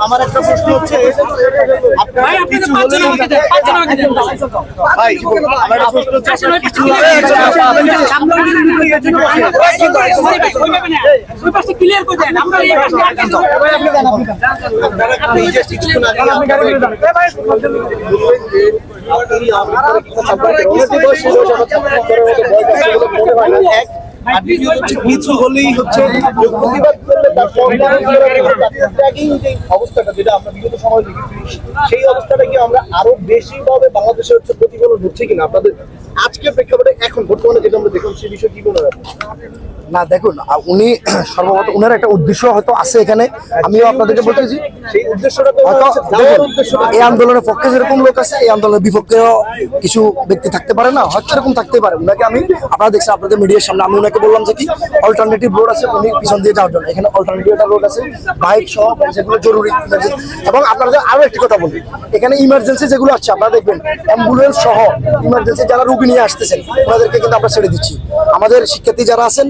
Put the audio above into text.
আমার একটা প্রশ্ন হচ্ছে কিছু হলেই হচ্ছে প্রতিবাদ করলে তার অবস্থাটা যেটা আমরা বিগত সময় দেখেছি সেই অবস্থাটা কি আমরা আরো বেশি ভাবে বাংলাদেশে হচ্ছে প্রতিফলন হচ্ছে কিনা আপনাদের আজকের প্রেক্ষাপটে এখন বর্তমানে যেটা আমরা দেখলাম সেই বিষয়ে কি মনে হয়? না দেখুন, উনি সর্বপ্রথম উনার একটা উদ্দেশ্য হয়তো আছে এখানে, আমিও আপনাদেরকে বলতেছি সেই উদ্দেশ্যটা তো এই আন্দোলনের পক্ষে যেরকম লোক আছে এই আন্দোলনের বিপক্ষেও কিছু ব্যক্তি থাকতে পারে না, হয়তো এরকম থাকতে পারে। উনাকে আমি আপনারা দেখছেন আপনাদের মিডিয়ার সামনে আমি উনাকে বললাম যে কি অল্টারনেটিভ রোড আছে, উনি পিছন দিয়ে যাওয়ার জন্য এখানে অল্টারনেটিভ একটা রোড আছে, বাইক সহ যেগুলো জরুরি। এবং আপনাদের আরো একটি কথা বলি, এখানে ইমার্জেন্সি যেগুলো আছে আপনারা দেখবেন অ্যাম্বুলেন্স সহ ইমার্জেন্সি যারা রোগী নিয়ে আসতেছেন ওনাদেরকে কিন্তু আমরা ছেড়ে দিচ্ছি। আমাদের শিক্ষার্থী যারা আছেন